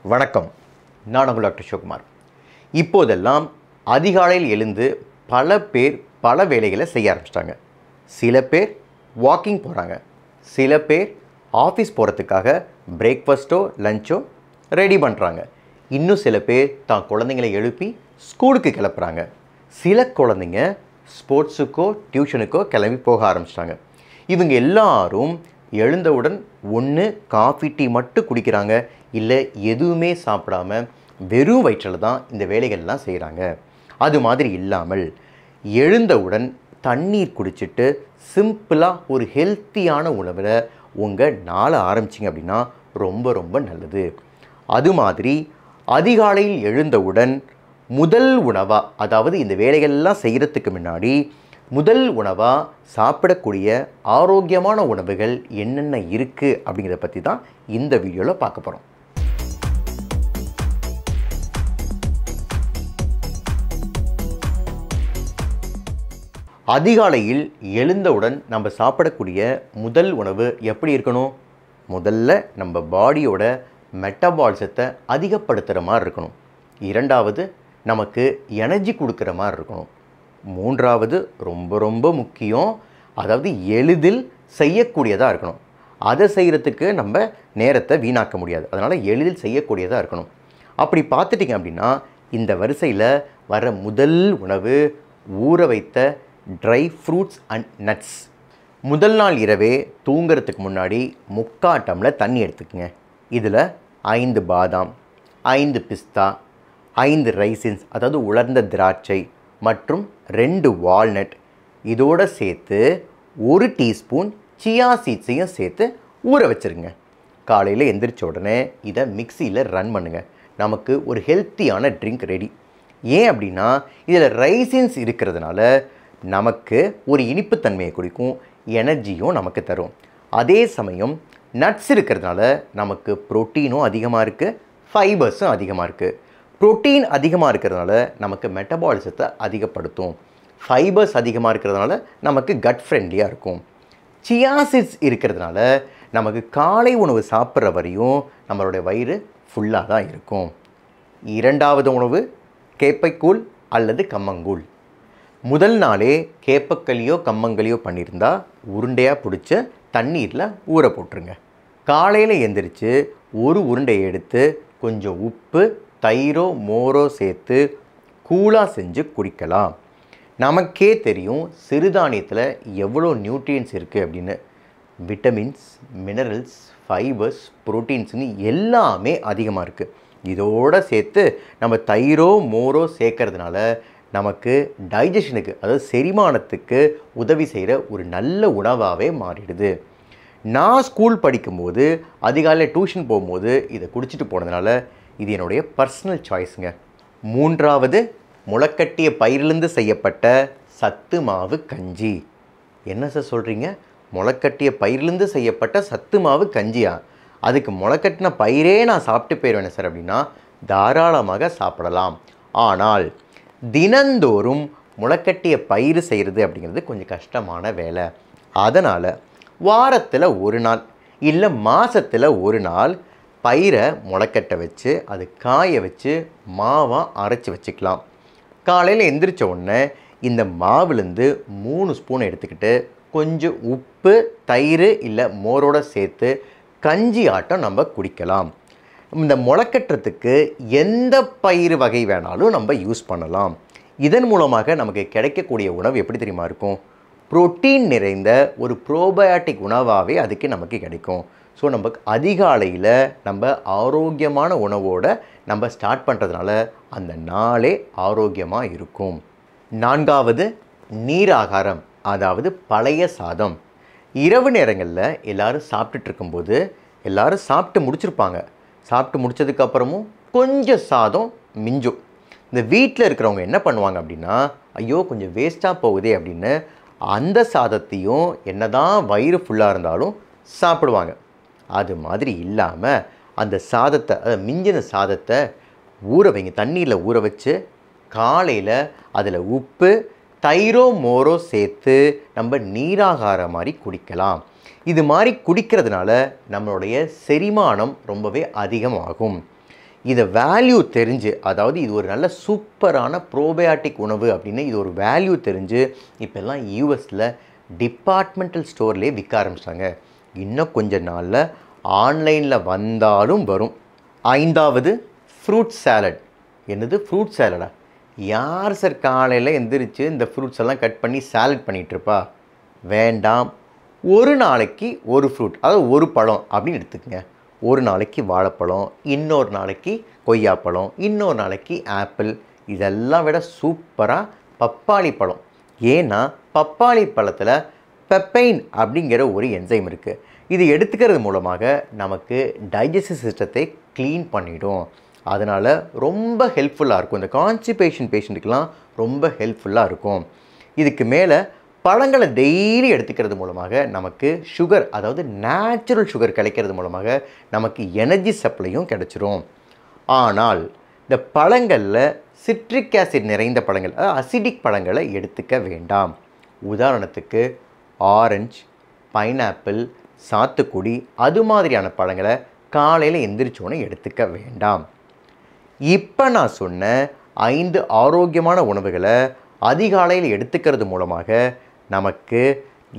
வணக்கம். நான் உங்கள் டாக்டர் சிவகுமார். இப்போதெல்லாம் அதிகாலையில் எழுந்து பல பேர் பல வேலைகளை செய்ய ஆரம்பிச்சிட்டாங்க. சில பேர் வாக்கிங் போகிறாங்க, சில பேர் ஆஃபீஸ் போகிறதுக்காக பிரேக்ஃபாஸ்ட்டோ லஞ்சோ ரெடி பண்ணுறாங்க. இன்னும் சில பேர் தான் குழந்தைங்களை எழுப்பி ஸ்கூலுக்கு கிளப்புறாங்க. சில குழந்தைங்க ஸ்போர்ட்ஸுக்கோ டியூஷனுக்கோ கிளம்பி போக ஆரம்பிச்சிட்டாங்க. இவங்க எல்லாரும் எழுந்தவுடன் ஒன்று காஃபி டீ மட்டும் குடிக்கிறாங்க, இல்லை எதுவுமே சாப்பிடாம வெறும் வயிற்றில் தான் இந்த வேலைகள்லாம் செய்கிறாங்க. அது மாதிரி இல்லாமல் எழுந்தவுடன் தண்ணீர் குடிச்சிட்டு சிம்பிளாக ஒரு ஹெல்த்தியான உணவில் உங்கள் நாளை ஆரம்பிச்சிங்க அப்படின்னா ரொம்ப ரொம்ப நல்லது. அது மாதிரி அதிகாலையில் எழுந்தவுடன் முதல் உணவாக, அதாவது இந்த வேலைகள்லாம் செய்கிறதுக்கு முன்னாடி முதல் உணவாக சாப்பிடக்கூடிய ஆரோக்கியமான உணவுகள் என்னென்ன இருக்குது அப்படிங்கிறத பற்றி தான் இந்த வீடியோவில் பார்க்க போகிறோம். அதிகாலையில் எழுந்தவுடன் நம்ம சாப்பிடக்கூடிய முதல் உணவு எப்படி இருக்கணும்? முதல்ல நம்ம பாடியோட மெட்டபாலிசத்தை அதிகப்படுத்துகிற மாதிரி இருக்கணும். இரண்டாவது, நமக்கு எனர்ஜி கொடுக்குற மாதிரி இருக்கணும். மூன்றாவது, ரொம்ப ரொம்ப முக்கியம், அதாவது எளிதில் செய்யக்கூடியதாக இருக்கணும். அதை செய்கிறதுக்கு நம்ம நேரத்தை வீணாக்க முடியாது, அதனால் எளிதில் செய்யக்கூடியதாக இருக்கணும். அப்படி பார்த்துட்டிங்க அப்படின்னா இந்த வரிசையில் வர முதல் உணவு ஊற வைத்த ட்ரை ஃப்ரூட்ஸ் அண்ட் நட்ஸ். முதல் நாள் இரவே தூங்கிறதுக்கு முன்னாடி 3/4 டம்ளர் தண்ணி எடுத்துக்கங்க. இதில் 5 பாதாம், 5 பிஸ்தா, 5 ரைசின்ஸ் அதாவது உலர்ந்த திராட்சை மற்றும் 2 வால்நட், இதோடு சேர்த்து 1 டீஸ்பூன் சியா சீட்ஸையும் சேர்த்து ஊற வச்சுருங்க. காலையில் எந்திரிச்ச உடனே இதை மிக்சியில் ரன் பண்ணுங்கள். நமக்கு ஒரு ஹெல்த்தியான ட்ரிங்க் ரெடி. ஏன் அப்படின்னா இதில் ரைசின்ஸ் இருக்கிறதுனால நமக்கு ஒரு இனிப்புத்தன்மையை கொடுக்கும், எனர்ஜியும் நமக்கு தரும். அதே சமயம் நட்ஸ் இருக்கிறதுனால நமக்கு ப்ரோட்டீனும் அதிகமாக இருக்குது, ஃபைபர்ஸும் அதிகமாக இருக்குது. ப்ரோட்டீன் அதிகமாக இருக்கிறதுனால நமக்கு மெட்டபாலிசத்தை அதிகப்படுத்தும், ஃபைபர்ஸ் அதிகமாக இருக்கிறதுனால நமக்கு கட் ஃப்ரெண்ட்லியாக இருக்கும். சியா சீட்ஸ் இருக்கிறதுனால நமக்கு காலை உணவு சாப்பிட்ற வரையும் நம்மளுடைய வயிறு ஃபுல்லாக தான் இருக்கும். இரண்டாவது உணவு கேப்பைக்கூழ் அல்லது கம்மங்கூழ். முதல் நாளே கேப்பக்களியோ கம்மங்களையோ பண்ணியிருந்தா உருண்டையாக பிடிச்ச தண்ணீரில் ஊற போட்டுருங்க. காலையில் எந்திரிச்சு ஒரு உருண்டையை எடுத்து கொஞ்சம் உப்பு, தயிரோ மோரோ சேர்த்து கூலாக செஞ்சு குடிக்கலாம். நமக்கே தெரியும் சிறுதானியத்தில் எவ்வளோ நியூட்ரியன்ஸ் இருக்குது அப்படின்னு. விட்டமின்ஸ், மினரல்ஸ், ஃபைபர்ஸ், ப்ரோட்டீன்ஸ்னு எல்லாமே அதிகமாக இருக்குது. இதோடு சேர்த்து நம்ம தயிரோ மோரோ சேர்க்கறதுனால நமக்கு டைஜஷனுக்கு, அதாவது செரிமானத்துக்கு உதவி செய்கிற ஒரு நல்ல உணவாகவே மாறிடுது. நான் ஸ்கூல் படிக்கும்போது அதிகாலையில் டியூஷன் போகும்போது இதை குடிச்சிட்டு போனதுனால இது என்னுடைய பர்சனல் சாய்ஸுங்க. மூன்றாவது, முளைக்கட்டிய பயிரிலிருந்து செய்யப்பட்ட சத்து மாவு கஞ்சி. என்ன சார் சொல்கிறீங்க? முளைக்கட்டிய பயிரிலிருந்து செய்யப்பட்ட சத்து மாவு கஞ்சியா? அதுக்கு முளைக்கட்டின பயிரே நான் சாப்பிட்டு போயிடுவேன் சார் அப்படின்னா தாராளமாக சாப்பிடலாம். ஆனால் தினந்தோறும் முளைக்கட்டிய பயிர் செய்கிறது அப்படிங்கிறது கொஞ்சம் கஷ்டமான வேலை. அதனால் வாரத்தில் ஒரு நாள் இல்லை மாதத்தில் ஒரு நாள் பயிரை முளைக்கட்ட வச்சு அது காய வச்சு மாவாக அரைச்சி வச்சுக்கலாம். காலையில் எந்திரிச்ச உடனே இந்த மாவுலேருந்து 3 ஸ்பூன் எடுத்துக்கிட்டு கொஞ்சம் உப்பு, தயிர் இல்லை மோரோடு சேர்த்து கஞ்சி ஆட்டம் நம்ம குடிக்கலாம். இந்த முளைக்கட்டுறதுக்கு எந்த பயிர் வகை வேணாலும் நம்ம யூஸ் பண்ணலாம். இதன் மூலமாக நமக்கு கிடைக்கக்கூடிய உணவு எப்படி தெரியுமா இருக்கும்? புரோட்டீன் நிறைந்த ஒரு ப்ரோபயாட்டிக் உணவாகவே அதுக்கு நமக்கு கிடைக்கும். ஸோ நம்ம அதிகாலையில் நம்ம ஆரோக்கியமான உணவோடு நம்ம ஸ்டார்ட் பண்ணுறதுனால அந்த நாளே ஆரோக்கியமாக இருக்கும். நான்காவது, நீர் ஆகாரம், அதாவது பழைய சாதம். இரவு நேரங்களில் எல்லோரும் சாப்பிட்டுட்டு இருக்கும்போது எல்லோரும் சாப்பிட்டு முடிச்சிருப்பாங்க. சாப்பிட்டு முடித்ததுக்கப்புறமும் கொஞ்சம் சாதம் மிஞ்சும். இந்த வீட்டில் இருக்கிறவங்க என்ன பண்ணுவாங்க அப்படின்னா, ஐயோ கொஞ்சம் வேஸ்ட்டாக போகுதே அப்படின்னு அந்த சாதத்தையும் என்னதான் வயிறு ஃபுல்லாக இருந்தாலும் சாப்பிடுவாங்க. அது மாதிரி இல்லாமல் அந்த சாதத்தை, அதை மிஞ்சின சாதத்தை ஊற வைங்க, தண்ணியில் ஊற வச்சு காலையில் அதில் உப்பு, தயிரோ மோரோ சேர்த்து நம்ம நீராகாரம் மாதிரி குடிக்கலாம். இது மாதிரி குடிக்கிறதுனால நம்மளுடைய செரிமானம் ரொம்பவே அதிகமாகும். இதை வேல்யூ தெரிஞ்சு, அதாவது இது ஒரு நல்ல சூப்பரான ப்ரோபயாட்டிக் உணவு அப்படின்னு இது ஒரு வேல்யூ தெரிஞ்சு இப்போல்லாம் யூஎஸில் டிபார்ட்மெண்டல் ஸ்டோர்லேயே விற்க ஆரம்பிச்சிட்டாங்க. இன்னும் கொஞ்ச நாளில் ஆன்லைனில் வந்தாலும் வரும். 5வது ஃப்ரூட் சாலட். என்னது ஃப்ரூட் சாலடா? யார் சார் காலையில் எந்திரிச்சு இந்த ஃப்ரூட்ஸ் எல்லாம் கட் பண்ணி சாலட் பண்ணிகிட்ருப்பா? வேண்டாம். ஒரு நாளைக்கு ஒரு ஃப்ரூட், அதாவது ஒரு பழம் அப்படின்னு எடுத்துக்கங்க. ஒரு நாளைக்கு வாழைப்பழம், இன்னொரு நாளைக்கு கொய்யாப்பழம், இன்னொரு நாளைக்கு ஆப்பிள். இதெல்லாம் விட சூப்பராக பப்பாளி பழம். ஏன்னா பப்பாளி பழத்தில் பெப்பைன் அப்படிங்கிற ஒரு என்சைம் இருக்குது. இது எடுத்துக்கிறது மூலமாக நமக்கு டைஜஸ்டிவ் சிஸ்டத்தை க்ளீன் பண்ணிடும். அதனால் ரொம்ப ஹெல்ப்ஃபுல்லாக இருக்கும். இந்த கான்ஸ்டிபேஷன் பேஷண்ட்டுக்கெலாம் ரொம்ப ஹெல்ப்ஃபுல்லாக இருக்கும். இதுக்கு மேலே பழங்களை டெய்லி எடுத்துக்கிறது மூலமாக நமக்கு சுகர், அதாவது நேச்சுரல் சுகர் கிடைக்கிறது மூலமாக நமக்கு எனர்ஜி சப்ளையும் கிடைச்சிரும். ஆனால் இந்த பழங்களில் சிட்ரிக் ஆசிட் நிறைந்த பழங்கள், அதாவது அசிடிக் பழங்களை எடுத்துக்க வேண்டாம். உதாரணத்துக்கு ஆரஞ்சு, பைனாப்பிள், சாத்துக்குடி, அது மாதிரியான பழங்களை காலையில் எந்திரிச்சோன்னே எடுத்துக்க வேண்டாம். இப்போ நான் சொன்ன 5 ஆரோக்கியமான உணவுகளை அதிகாலையில் எடுத்துக்கிறது மூலமாக நமக்கு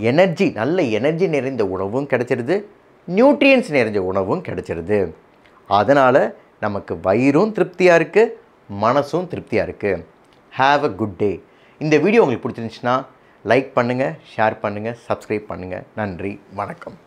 எனர்ஜி, நல்ல எனர்ஜி நிறைந்த உணவும் கிடைச்சிருது, நியூட்ரியன்ஸ் நிறைஞ்ச உணவும் கிடைச்சிருது. அதனால் நமக்கு வயிறும் திருப்தியாக இருக்குது, மனசும் திருப்தியாக இருக்குது. Have a good day. இந்த வீடியோ உங்களுக்கு பிடிச்சிருந்துச்சுன்னா லைக் பண்ணுங்கள், ஷேர் பண்ணுங்கள், சப்ஸ்கிரைப் பண்ணுங்கள். நன்றி, வணக்கம்.